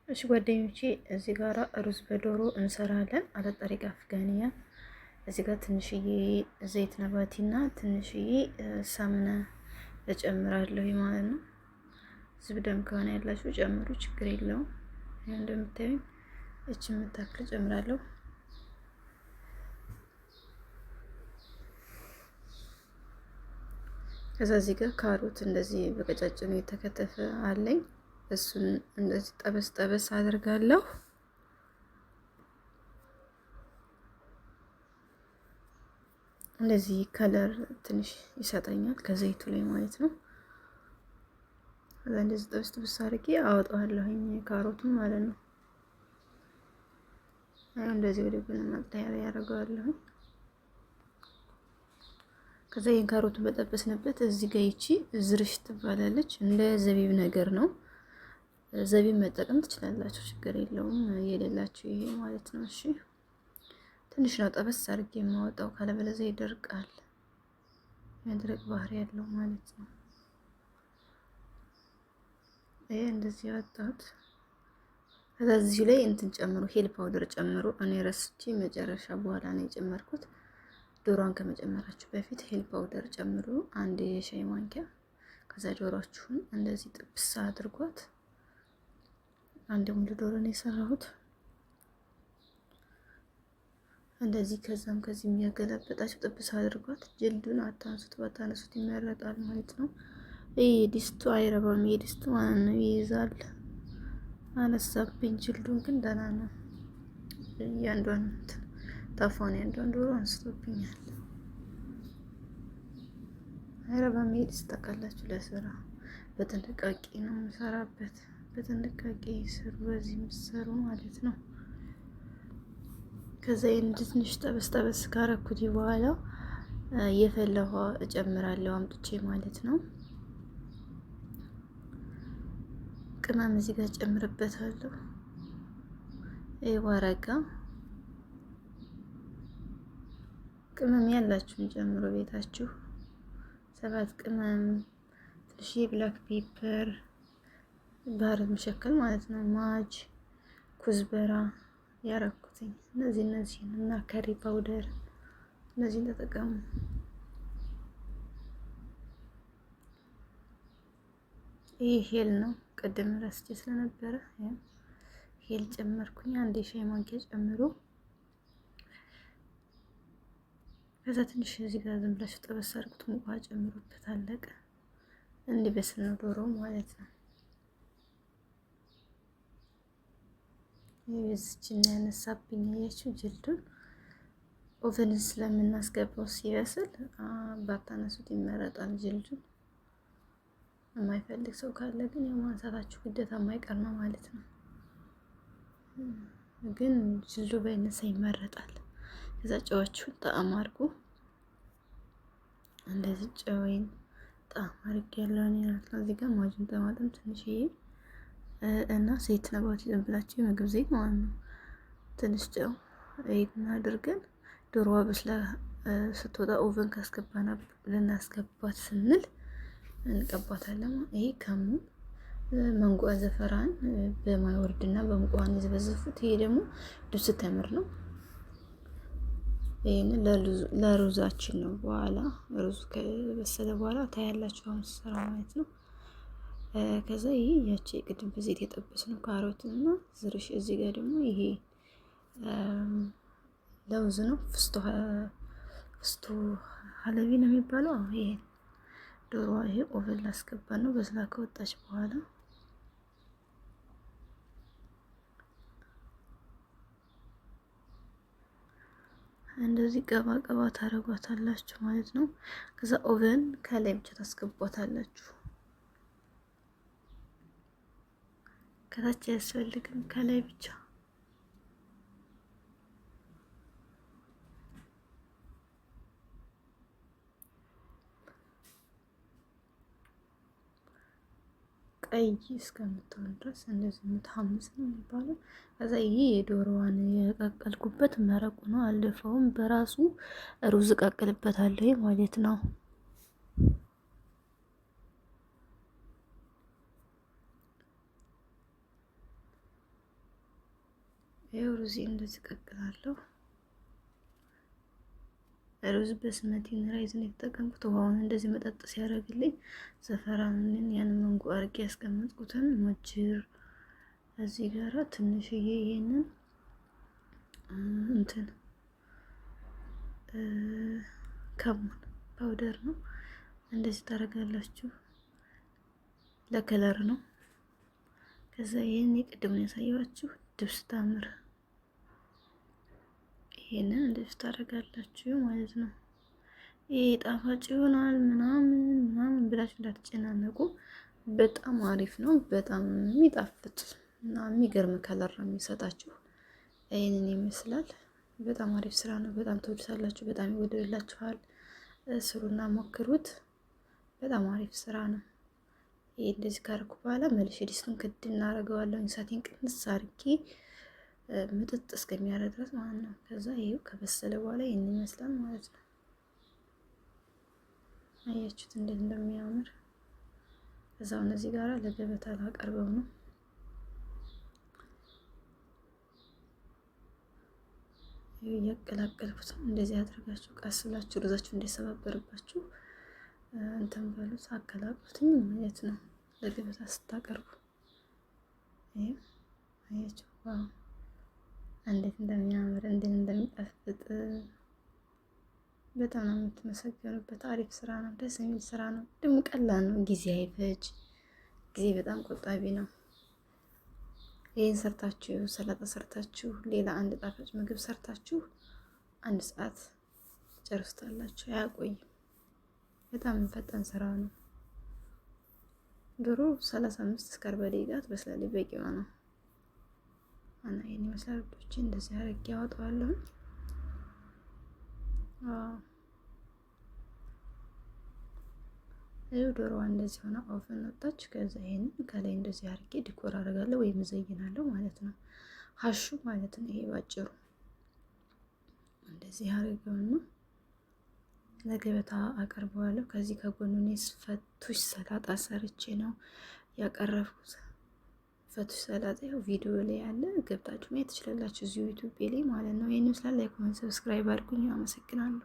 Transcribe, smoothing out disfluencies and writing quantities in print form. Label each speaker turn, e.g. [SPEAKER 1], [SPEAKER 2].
[SPEAKER 1] እሺ ጓደኞቼ እዚህ ጋር ሩዝ በዶሮ እንሰራለን። አለ ጠሪቅ አፍጋኒያ። እዚህ ጋር ትንሽዬ ዘይት ነባቲና ትንሽዬ ሳምነ እጨምራለሁ ማለት ነው። ዝብደም ከሆነ ያላችሁ ጨምሩ፣ ችግር የለውም። ያው እንደምታዩኝ እቺ የምታክል ጨምራለሁ። ከዛ እዚህ ጋር ካሮት እንደዚህ በቀጫጭኑ የተከተፈ አለኝ። እሱን እንደዚህ ጠበስ ጠበስ አድርጋለሁ። እንደዚህ ከለር ትንሽ ይሰጠኛል ከዘይቱ ላይ ማለት ነው። ከዛ እንደዚህ ጠበስ ጠበስ አድርጌ አወጣዋለሁኝ ካሮቱን ማለት ነው። እንደዚህ ወደ ጎን ማጥለያ ያደርገዋለሁ። ከዛ ይሄን ካሮቱን በጠበስንበት እዚህ ጋር ይቺ ዝርሽ ትባላለች። እንደ ዘቢብ ነገር ነው። ዘቢብ መጠቀም ትችላላችሁ፣ ችግር የለውም። የሌላችሁ ይሄ ማለት ነው። እሺ ትንሽ ነው ጠበስ አድርጌ የማወጣው፣ ካለበለዚያ ይደርቃል። መድረቅ ባህሪ ያለው ማለት ነው። ይሄ እንደዚህ ያወጣሁት። ከዛ እዚሁ ላይ እንትን ጨምሩ፣ ሄል ፓውደር ጨምሩ። እኔ ረስቼ መጨረሻ በኋላ ነው የጨመርኩት። ዶሮን ከመጨመራችሁ በፊት ሄል ፓውደር ጨምሩ፣ አንድ የሻይ ማንኪያ። ከዛ ዶሮአችሁን እንደዚህ ጥብስ አድርጓት። አንድ ሙሉ ዶሮ ነው የሰራሁት እንደዚህ። ከዛም ከዚህ የሚያገላበጣችሁ ጥብስ አድርጓት። ጅልዱን አታንሱት፣ ባታነሱት ይመረጣል ማለት ነው። ይሄ ዲስቱ አይረባም፣ የዲስቱ ማለት ነው ይይዛል። አነሳብኝ ጅልዱን፣ ግን ደህና ነው። ያንዷን ታፋውን ያንዷን ዶሮ አንስቶብኛል። አይረባም። ይሄ ዲስት ታውቃላችሁ፣ ለስራ በጥንቃቄ ነው የምሰራበት። በጥንቃቄ ስሩ፣ በዚህ የምትሰሩ ማለት ነው። ከዛ ይሄን ትንሽ ጠበስ ጠበስ ካረኩት በኋላ የፈላ ውሃ እጨምራለሁ አምጥቼ ማለት ነው። ቅመም እዚህ ጋር ጨምርበታለሁ። ዋረጋ ቅመም ያላችሁን ጨምሮ ቤታችሁ። ሰባት ቅመም፣ ትንሽዬ ብላክ ፔፐር፣ ባህር መሸከል ማለት ነው፣ ማጅ፣ ኩዝበራ ያረኩትኝ እነዚህን እና ከሪ ፓውደር እነዚህን ተጠቀሙ። ይህ ሄል ነው፣ ቅድም ረስቼ ስለነበረ ሄል ጨመርኩኝ። አንድ የሻይ ማንኪያ ጨምሮ። ከዛ ትንሽ እዚህ ጋር ዝም ብላችሁ ጠበስ አድርጉት። ሙቅ ውሃ ጨምሩበት። አለቀ። እንዲበስል ነው ዶሮ ማለት ነው። የዚችን ያነሳብኝ ያያችሁ ጅልዱን። ኦቨንን ስለምናስገባው ሲበስል ባታነሱት ይመረጣል። ጅልዱን የማይፈልግ ሰው ካለ ግን ያው ማንሳታችሁ ግዴታ የማይቀር ነው ማለት ነው። ግን ጅልዱ ባይነሳ ይመረጣል። ከዛ ጨዋችሁን ጣዕም አድርጉ። እንደዚህ ጨወይን ጣዕም አድርግ ያለውን ይላል። እዚህ ጋር ማጅን ጠማጥም ትንሽዬ እና ዘይት ነባት፣ ዝም ብላችሁ የምግብ ዘይት ማለት ነው። ትንሽ ጨው ይሄን አድርገን ዶሮዋ በስላ ስትወጣ ኦቨን ካስገባና ልናስገባት ስንል እንቀባታለን። ይሄ ከሙን መንጓ ዘፈራን በማይወርድና በሙቋን የዘበዘፉት። ይሄ ደግሞ ድብስ ተምር ነው። ይሄን ለሩዛችን ነው። በኋላ ሩዙ ከበሰለ በኋላ ታያላችሁ አሁን ስራ ማለት ነው። ከዛ ይሄ ያቺ ቅድም በዘይት የጠበስነው ካሮት እና ዝርሽ። እዚህ ጋር ደግሞ ይሄ ለውዝ ነው፣ ፍስቶ ሀለቢ ነው የሚባለው። ይሄ ዶሮ ይሄ ኦቨን ላስገባ ነው። በስላ ከወጣች በኋላ እንደዚህ ቀባ ቀባ ታረጓታላችሁ ማለት ነው። ከዛ ኦቨን ከላይ ብቻ ታስገቧታላችሁ። ከታች አያስፈልግም፣ ከላይ ብቻ። ቀይ እስከምትሆን ድረስ እንደዚህ የምትሐምስ ነው የሚባለው። ከዛ ይሄ የዶሮዋን የቀቀልኩበት መረቁ ነው። አልደፋውም፣ በራሱ ሩዝ እቀቅልበታለሁ ማለት ነው። ይኸው ሩዝ እንደዚህ ቀቅላለሁ። ሩዝ በስመቲን ራይዝ ነው የተጠቀምኩት። ውሃውን እንደዚህ መጠጥ ሲያደርግልኝ ዘፈራንን ያን መንጎ አርጌ ያስቀመጥኩትን ሞጅር እዚህ ጋራ ትንሽዬ ይሄንን እንትን ከሙን ፓውደር ነው። እንደዚህ ታደርጋላችሁ፣ ለከለር ነው። ከዛ ይሄን የቅድሙን ያሳየኋችሁ ድብስ ታምር ይሄንን እንደዚህ ታደርጋላችሁ ማለት ነው። ይሄ ጣፋጭ ይሆናል ምናምን ብላችሁ እንዳትጨናነቁ። በጣም አሪፍ ነው። በጣም የሚጣፍጥ እና የሚገርም ከለር ነው የሚሰጣችሁ። ይሄንን ይመስላል። በጣም አሪፍ ስራ ነው። በጣም ትወዱታላችሁ። በጣም ይወደድላችኋል። ስሩና ሞክሩት። በጣም አሪፍ ስራ ነው። ይሄ እንደዚህ ካረኩ በኋላ መልሼ ዲስቱን ክድ እናደርገዋለሁ። እሳቴን ቅንስ አድርጌ ምጥጥ እስከሚያደርግ ድረስ ማለት ነው። ከዛ ይሄው ከበሰለ በኋላ ይሄን ይመስላል ማለት ነው። አያችሁት እንዴት እንደሚያምር። ከዛው እነዚህ ጋራ ለገበታ ላቀርበው ነው። እያቀላቀልኩት እንደዚህ አድርጋችሁ ቀስ ብላችሁ ሩዛችሁ እንዳይሰባበርባችሁ እንትን በሉት፣ አቀላቅሉትኝ ማለት ነው። ለገበታ ስታቀርቡ አያችሁ ዋው እንዴት እንደሚያምር እንዴት እንደሚጣፍጥ በጣም ነው የምትመሰገኑበት። አሪፍ ስራ ነው። ደስ የሚል ስራ ነው። ደግሞ ቀላል ነው። ጊዜ አይፈጅ። ጊዜ በጣም ቆጣቢ ነው። ይሄን ሰርታችሁ ሰላጣ ሰርታችሁ ሌላ አንድ ጣፋጭ ምግብ ሰርታችሁ 1 ሰዓት ጨርሱታላችሁ። አያቆይም። በጣም ፈጣን ስራ ነው። ዶሮ 35 እስከ 40 ደቂቃ ትበስላለች። በቂዋ ነው። እና ይሄን ይመስላል። ብቻ እንደዚህ አድርጌ ያወጣዋለሁ። ይኸው ዶሮዋ እንደዚህ ሆና ኦቨን ወጣች። ከዛ ይሄንን ከላይ እንደዚህ አድርጌ ዲኮር አደርጋለሁ ወይም እዘይናለሁ ማለት ነው። ሀሹ ማለት ነው። ይሄ ባጭሩ እንደዚህ አድርገውና ለገበታ አቀርበዋለሁ። ከዚህ ከጎኑኔ ፈቱሽ ሰላጣ ሰርቼ ነው ያቀረብኩት። ፈቱሽ ሰላጣ ይኸው ቪዲዮ ላይ ያለ ገብታችሁ ማየት ትችላላችሁ፣ እዚሁ ዩቲዩብ ላይ ማለት ነው። ይሄን ይመስላል። ላይክ፣ ኮሜንት፣ ሰብስክራይብ አድርጉኝ። አመሰግናለሁ።